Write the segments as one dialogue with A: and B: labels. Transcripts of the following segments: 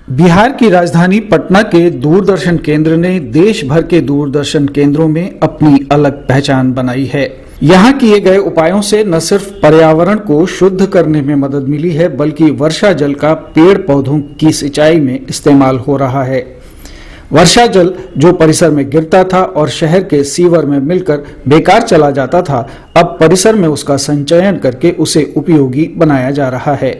A: बिहार की राजधानी पटना के दूरदर्शन केंद्र ने देश भर के दूरदर्शन केंद्रों में अपनी अलग पहचान बनाई है। यहाँ किए गए उपायों से न सिर्फ पर्यावरण को शुद्ध करने में मदद मिली है, बल्कि वर्षा जल का पेड़ पौधों की सिंचाई में इस्तेमाल हो रहा है। वर्षा जल जो परिसर में गिरता था और शहर के सीवर में मिलकर बेकार चला जाता था, अब परिसर में उसका संचयन करके उसे उपयोगी बनाया जा रहा है।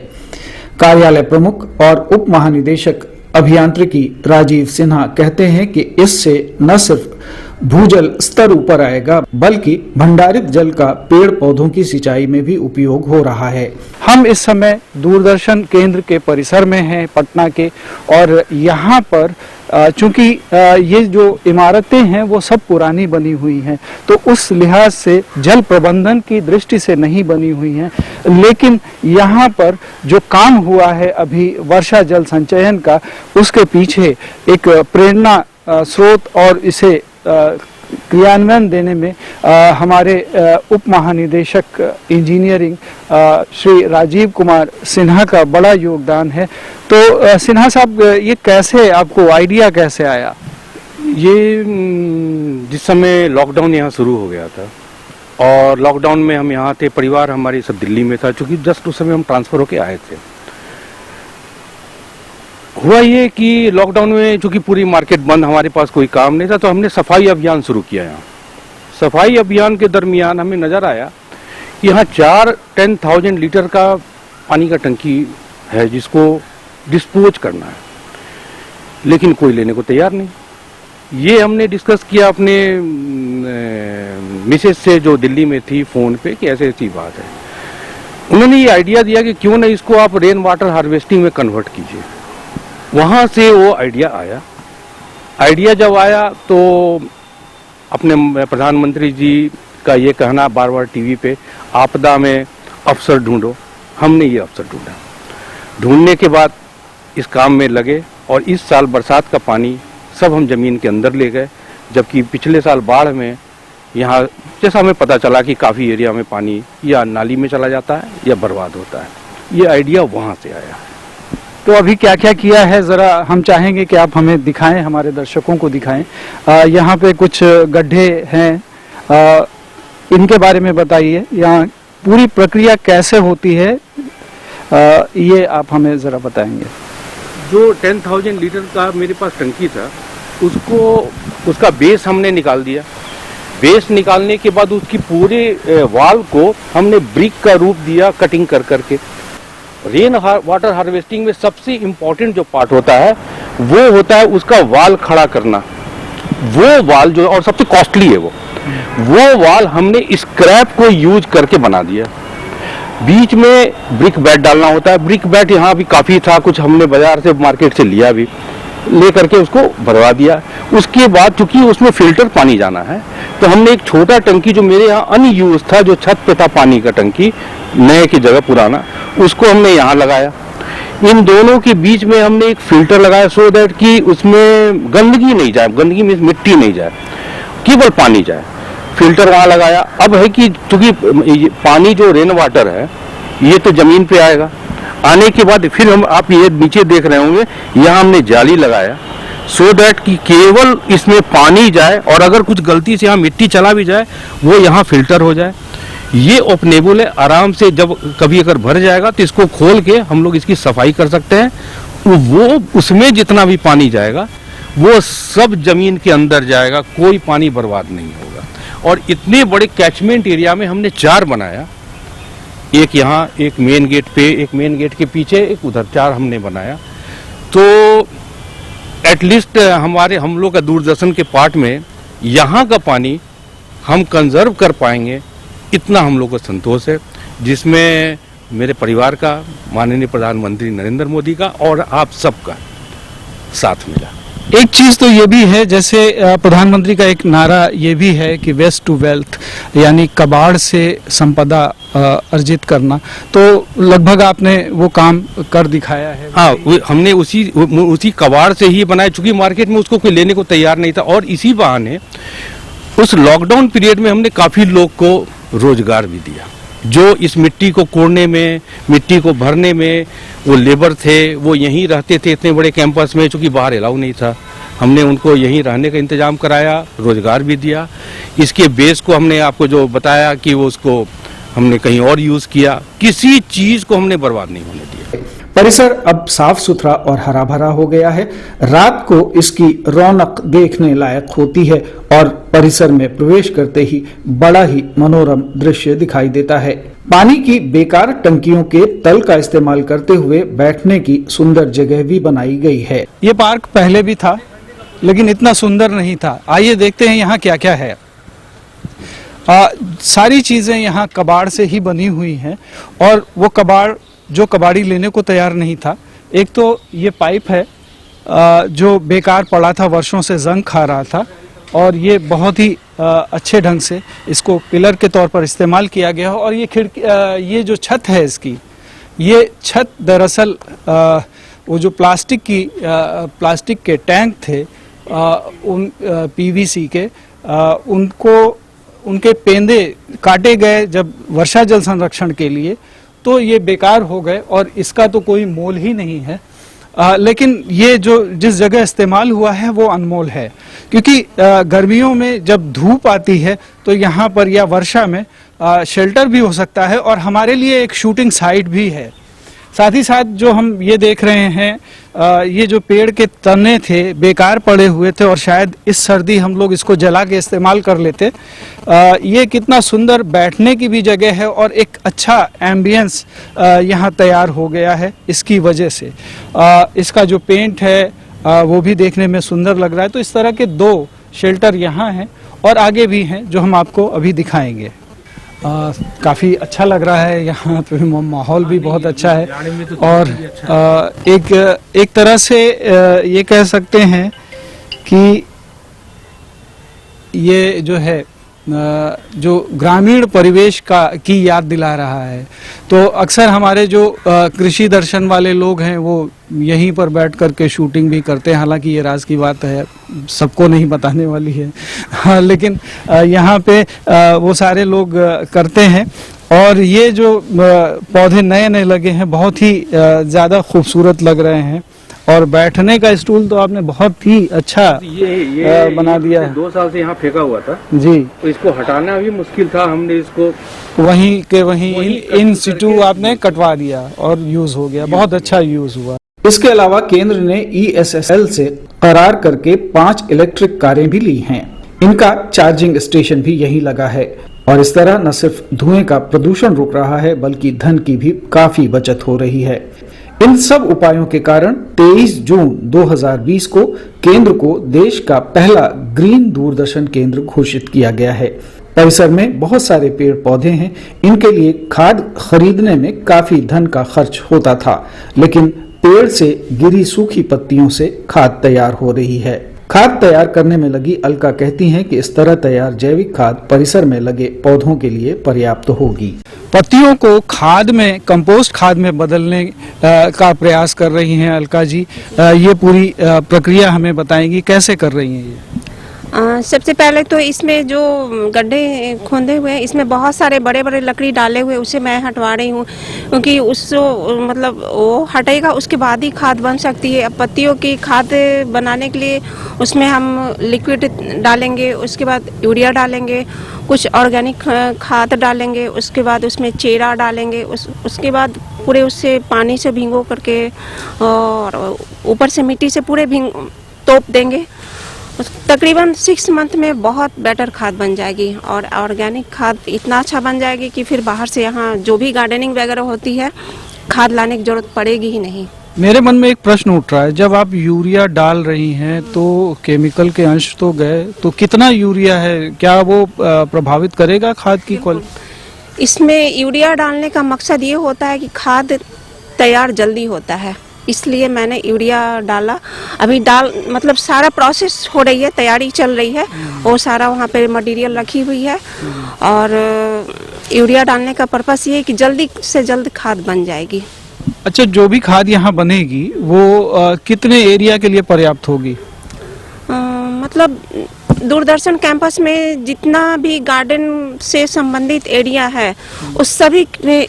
A: कार्यालय प्रमुख और उप महानिदेशक अभियांत्रिकी राजीव सिन्हा कहते हैं कि इससे न सिर्फ भूजल स्तर ऊपर आएगा, बल्कि भंडारित जल का पेड़ पौधों की सिंचाई में भी उपयोग हो रहा है। हम इस समय दूरदर्शन केंद्र के परिसर में हैं पटना के, और यहाँ पर चूंकि ये जो इमारतें हैं वो सब पुरानी बनी हुई हैं, तो उस लिहाज से जल प्रबंधन की दृष्टि से नहीं बनी हुई हैं, लेकिन यहाँ पर जो काम हुआ है अभी वर्षा जल संचयन का, उसके पीछे एक प्रेरणा स्रोत और इसे क्रियान्वयन देने में हमारे उप महानिदेशक इंजीनियरिंग श्री राजीव कुमार सिन्हा का बड़ा योगदान है। तो सिन्हा साहब, ये कैसे आपको आइडिया कैसे आया?
B: ये जिस समय लॉकडाउन यहाँ शुरू हो गया था और लॉकडाउन में हम यहाँ थे, परिवार हमारी सब दिल्ली में था, क्योंकि जस्ट उस समय हम ट्रांसफर होके आए थे। हुआ ये कि लॉकडाउन में चूंकि पूरी मार्केट बंद, हमारे पास कोई काम नहीं था, तो हमने सफाई अभियान शुरू किया। यहाँ सफाई अभियान के दरमियान हमें नजर आया कि यहाँ 10,000 लीटर का पानी का टंकी है जिसको डिस्पोज करना है, लेकिन कोई लेने को तैयार नहीं। ये हमने डिस्कस किया अपने मिसेज से जो दिल्ली में थी फोन पे कि ऐसे ऐसी बात है। उन्होंने ये आइडिया दिया कि क्यों ना इसको आप रेन वाटर हार्वेस्टिंग में कन्वर्ट कीजिए। वहाँ से वो आइडिया आया। आइडिया जब आया तो अपने प्रधानमंत्री जी का ये कहना बार बार टीवी पे, आपदा में अफसर ढूंढो, हमने ये अफसर ढूंढा। ढूंढने के बाद इस काम में लगे और इस साल बरसात का पानी सब हम जमीन के अंदर ले गए, जबकि पिछले साल बाढ़ में यहाँ जैसा हमें पता चला कि काफ़ी एरिया में पानी या नाली में चला जाता है या बर्बाद होता है। ये आइडिया वहाँ से आया है।
A: तो अभी क्या क्या किया है, जरा हम चाहेंगे कि आप हमें दिखाएं, हमारे दर्शकों को दिखाएं। यहाँ पे कुछ गड्ढे हैं, इनके बारे में बताइए, यहाँ पूरी प्रक्रिया कैसे होती है, ये आप हमें जरा बताएंगे।
B: जो 10,000 लीटर का मेरे पास टंकी था, उसका बेस हमने निकाल दिया। बेस निकालने के बाद उसकी पूरे वाल को हमने ब्रिक का रूप दिया, कटिंग कर करके। रेन वाटर हार्वेस्टिंग में सबसे इम्पोर्टेंट जो पार्ट होता है वो होता है उसका वाल खड़ा करना। वो वाल जो, और सबसे कॉस्टली है वो वाल हमने स्क्रैप को यूज करके बना दिया। बीच में ब्रिक बेड डालना होता है। ब्रिक बेड यहाँ भी काफ़ी था, कुछ हमने बाजार से मार्केट से लिया भी, ले करके उसको भरवा दिया। उसके बाद चूंकि उसमें फिल्टर पानी जाना है, तो हमने एक छोटा टंकी जो मेरे यहाँ अनयूज था, जो छत पे था पानी का टंकी, नए की जगह पुराना, उसको हमने यहाँ लगाया। इन दोनों के बीच में हमने एक फिल्टर लगाया, सो दैट कि उसमें गंदगी नहीं जाए, गंदगी में मिट्टी नहीं जाए, केवल पानी जाए। फिल्टर वहाँ लगाया। अब है कि चूंकि पानी जो रेन वाटर है ये तो जमीन पे आएगा, आने के बाद फिर आप ये नीचे देख रहे होंगे, यहाँ हमने जाली लगाया, सो दैट कि केवल इसमें पानी जाए, और अगर कुछ गलती से यहाँ मिट्टी चला भी जाए वो यहाँ फिल्टर हो जाए। ये ओपनेबल है, आराम से जब कभी अगर भर जाएगा तो इसको खोल के हम लोग इसकी सफाई कर सकते हैं। वो उसमें जितना भी पानी जाएगा वो सब जमीन के अंदर जाएगा, कोई पानी बर्बाद नहीं होगा। और इतने बड़े कैचमेंट एरिया में हमने 4 बनाया, एक यहाँ, एक मेन गेट पे, एक मेन गेट के पीछे, एक उधर, 4 हमने बनाया। तो एटलीस्ट हम लोग का दूरदर्शन के पार्ट में यहाँ का पानी हम कंजर्व कर पाएंगे, इतना हम लोग को संतोष है, जिसमें मेरे परिवार का, माननीय प्रधानमंत्री नरेंद्र मोदी का और आप सबका साथ मिला।
A: एक चीज तो ये भी है, जैसे प्रधानमंत्री का एक नारा ये भी है कि वेस्ट टू वेल्थ, यानी कबाड़ से संपदा अर्जित करना, तो लगभग आपने वो काम कर दिखाया है।
B: हाँ, हमने उसी कबाड़ से ही बनाया, चूंकि मार्केट में उसको कोई लेने को तैयार नहीं था। और इसी बहाने उस लॉकडाउन पीरियड में हमने काफी लोग को रोजगार भी दिया। जो इस मिट्टी को कोड़ने में, मिट्टी को भरने में वो लेबर थे, वो यहीं रहते थे इतने बड़े कैंपस में, चूँकि बाहर अलाउ नहीं था। हमने उनको यहीं रहने का इंतजाम कराया, रोजगार भी दिया। इसके बेस को हमने आपको जो बताया कि वो उसको हमने कहीं और यूज किया, किसी चीज को हमने बर्बाद नहीं होने दिया।
A: परिसर अब साफ सुथरा और हरा भरा हो गया है। रात को इसकी रौनक देखने लायक होती है और परिसर में प्रवेश करते ही बड़ा ही मनोरम दृश्य दिखाई देता है। पानी की बेकार टंकियों के तल का इस्तेमाल करते हुए बैठने की सुंदर जगह भी बनाई गई है।
C: ये पार्क पहले भी था लेकिन इतना सुंदर नहीं था। आइए देखते हैं यहाँ क्या क्या है। सारी चीजें यहाँ कबाड़ से ही बनी हुई हैं और वो कबाड़ जो कबाड़ी लेने को तैयार नहीं था। एक तो ये पाइप है जो बेकार पड़ा था, वर्षों से जंग खा रहा था, और ये बहुत ही अच्छे ढंग से इसको पिलर के तौर पर इस्तेमाल किया गया। और ये खिड़की, ये जो छत है इसकी, ये छत दरअसल वो जो प्लास्टिक के टैंक थे उन पीवीसी के, उनके पेंदे काटे गए जब वर्षा जल संरक्षण के लिए, तो ये बेकार हो गए और इसका तो कोई मोल ही नहीं है। लेकिन ये जो जिस जगह इस्तेमाल हुआ है वो अनमोल है, क्योंकि गर्मियों में जब धूप आती है तो यहाँ पर, या वर्षा में शेल्टर भी हो सकता है और हमारे लिए एक शूटिंग साइट भी है। साथ ही साथ जो हम ये देख रहे हैं, ये जो पेड़ के तने थे बेकार पड़े हुए थे और शायद इस सर्दी हम लोग इसको जला के इस्तेमाल कर लेते। ये कितना सुंदर बैठने की भी जगह है और एक अच्छा एम्बियंस यहाँ तैयार हो गया है इसकी वजह से। इसका जो पेंट है वो भी देखने में सुंदर लग रहा है। तो इस तरह के 2 शेल्टर यहाँ हैं और आगे भी हैं जो हम आपको अभी दिखाएंगे। काफ़ी अच्छा लग रहा है यहाँ पे, माहौल भी बहुत अच्छा है और एक तरह से ये कह सकते हैं कि ये जो है जो ग्रामीण परिवेश की याद दिला रहा है। तो अक्सर हमारे जो कृषि दर्शन वाले लोग हैं वो यहीं पर बैठ कर के शूटिंग भी करते हैं। हालांकि ये राज की बात है, सबको नहीं बताने वाली है। हाँ, लेकिन यहाँ पे वो सारे लोग करते हैं। और ये जो पौधे नए नए लगे हैं बहुत ही ज़्यादा खूबसूरत लग रहे हैं। और बैठने का स्टूल तो आपने बहुत ही अच्छा
B: ये
C: बना दिया है।
B: 2 साल से यहाँ फेंका हुआ था
C: जी,
B: तो इसको हटाना भी मुश्किल था। हमने इसको
C: वहीं के वहीं इन सिटू आपने कटवा दिया और यूज हो गया, बहुत अच्छा यूज हुआ।
A: इसके अलावा केंद्र ने ESSL से करार करके 5 इलेक्ट्रिक कारें भी ली हैं। इनका चार्जिंग स्टेशन भी यहीं लगा है और इस तरह न सिर्फ धुएं का प्रदूषण रुक रहा है बल्कि धन की भी काफी बचत हो रही है। इन सब उपायों के कारण 23 जून 2020 को केंद्र को देश का पहला ग्रीन दूरदर्शन केंद्र घोषित किया गया है। परिसर में बहुत सारे पेड़ पौधे हैं। इनके लिए खाद खरीदने में काफी धन का खर्च होता था, लेकिन पेड़ से गिरी सूखी पत्तियों से खाद तैयार हो रही है। खाद तैयार करने में लगी अलका कहती हैं कि इस तरह तैयार जैविक खाद परिसर में लगे पौधों के लिए पर्याप्त होगी।
C: पत्तियों को खाद में, कंपोस्ट खाद में बदलने का प्रयास कर रही हैं अलका जी। ये पूरी प्रक्रिया हमें बताएंगी, कैसे कर रही हैं ये?
D: सबसे पहले तो इसमें जो गड्ढे खोदे हुए हैं इसमें बहुत सारे बड़े बड़े लकड़ी डाले हुए, उसे मैं हटवा रही हूँ क्योंकि उसको मतलब वो हटेगा उसके बाद ही खाद बन सकती है। अब पत्तियों की खाद बनाने के लिए उसमें हम लिक्विड डालेंगे, उसके बाद यूरिया डालेंगे, कुछ ऑर्गेनिक खाद डालेंगे, उसके बाद उसमें चेरा डालेंगे, उसके बाद पूरे उससे पानी से भिगो करके और ऊपर से मिट्टी से पूरे तोप देंगे। तकरीबन 6 मंथ में बहुत बेटर खाद बन जाएगी और ऑर्गेनिक खाद इतना अच्छा बन जाएगी कि फिर बाहर से यहाँ जो भी गार्डनिंग वगैरह होती है खाद लाने की जरूरत पड़ेगी ही नहीं।
C: मेरे मन में एक प्रश्न उठ रहा है, जब आप यूरिया डाल रही हैं तो केमिकल के अंश तो गए, तो कितना यूरिया है, क्या वो प्रभावित करेगा खाद की क्वालिटी?
D: इसमें यूरिया डालने का मकसद ये होता है कि खाद तैयार जल्दी होता है, इसलिए मैंने यूरिया डाला। अभी मतलब सारा प्रोसेस हो रही है, तैयारी चल रही है, वो सारा वहाँ पे मटेरियल रखी हुई है और यूरिया डालने का पर्पस ये है कि जल्दी से जल्द खाद बन जाएगी।
C: अच्छा, जो भी खाद यहाँ बनेगी वो कितने एरिया के लिए पर्याप्त होगी?
D: मतलब दूरदर्शन कैंपस में जितना भी गार्डन से संबंधित एरिया है उस सभी में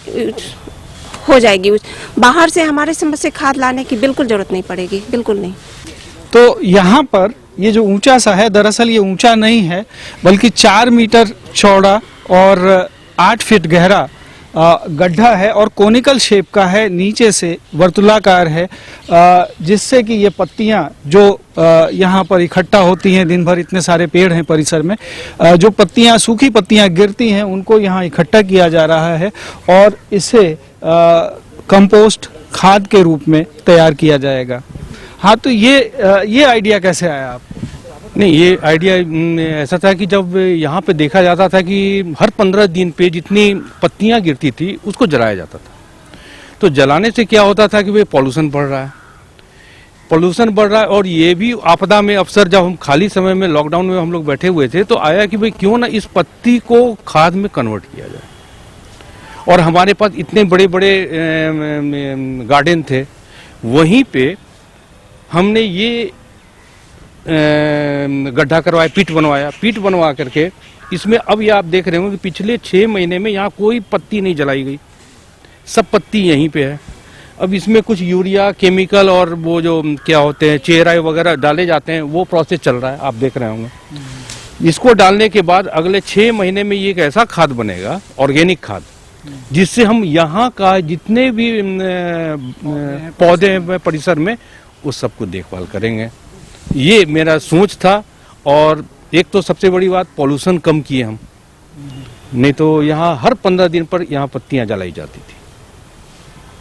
D: हो जाएगी। बाहर से हमारे समझ से खाद लाने की बिल्कुल जरूरत नहीं पड़ेगी, बिल्कुल नहीं।
C: तो यहाँ पर ये जो ऊंचा सा है, दरअसल ये ऊंचा नहीं है बल्कि 4 मीटर चौड़ा और 8 फीट गहरा गड्ढा है और कोनिकल शेप का है, नीचे से वर्तुलाकार है, जिससे कि ये पत्तियां जो यहाँ पर इकट्ठा होती हैं, दिन भर इतने सारे पेड़ हैं परिसर में, जो पत्तियां, सूखी पत्तियां गिरती हैं, उनको यहाँ इकट्ठा किया जा रहा है और इसे कंपोस्ट खाद के रूप में तैयार किया जाएगा। हाँ, तो ये आइडिया कैसे आया आप?
B: नहीं, ये आइडिया ऐसा था कि जब यहाँ पे देखा जाता था कि हर 15 दिन पे जितनी पत्तियां गिरती थी उसको जलाया जाता था। तो जलाने से क्या होता था कि वे पॉल्यूशन बढ़ रहा है और ये भी आपदा में अफसर, जब हम खाली समय में लॉकडाउन में हम लोग बैठे हुए थे तो आया कि भाई क्यों ना इस पत्ती को खाद में कन्वर्ट किया जाए। और हमारे पास इतने बड़े बड़े गार्डन थे, वहीं पे हमने ये गड्ढा करवाया, पीट बनवा करके इसमें अब ये आप देख रहे हो कि पिछले 6 महीने में यहाँ कोई पत्ती नहीं जलाई गई, सब पत्ती यहीं पे है। अब इसमें कुछ यूरिया, केमिकल और वो जो क्या होते हैं चेराई वगैरह डाले जाते हैं, वो प्रोसेस चल रहा है, आप देख रहे होंगे। इसको डालने के बाद अगले 6 महीने में ये एक ऐसा खाद बनेगा, ऑर्गेनिक खाद, जिससे हम यहाँ का जितने भी पौधे हैं परिसर में उस सबको देखभाल करेंगे। ये मेरा सोच था। और एक तो सबसे बड़ी बात, पॉल्यूशन कम किए हम, नहीं तो यहाँ हर 15 दिन पर यहाँ पत्तियां जलाई जाती थी।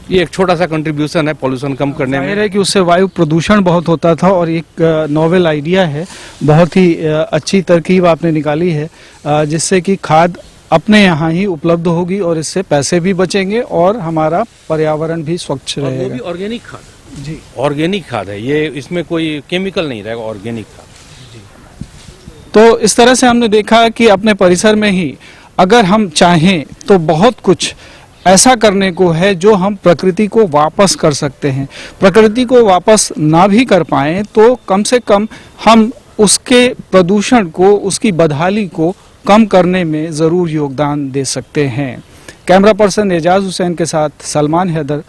B: ये एक छोटा सा कंट्रीब्यूशन है पॉल्यूशन कम करने में।
C: जाहिर है कि उससे वायु प्रदूषण बहुत होता था और एक नोवेल आइडिया है, बहुत ही अच्छी तरकीब आपने निकाली है, जिससे कि खाद अपने यहाँ ही उपलब्ध होगी और इससे पैसे भी बचेंगे और हमारा पर्यावरण भी स्वच्छ रहेगा।
B: वो भी ऑर्गेनिक खाद
C: जी,
B: ऑर्गेनिक खाद है ये, इसमें कोई केमिकल नहीं रहेगा, ऑर्गेनिक खाद।
C: तो इस तरह से हमने देखा कि अपने परिसर में ही अगर हम चाहें तो बहुत कुछ ऐसा करने को है जो हम प्रकृति को वापस कर सकते हैं। प्रकृति को वापस ना भी कर पाएं तो कम से कम हम उसके प्रदूषण को, उसकी बदहाली को कम करने में जरूर योगदान दे सकते हैं। कैमरा पर्सन एजाज हुसैन के साथ सलमान हैदर,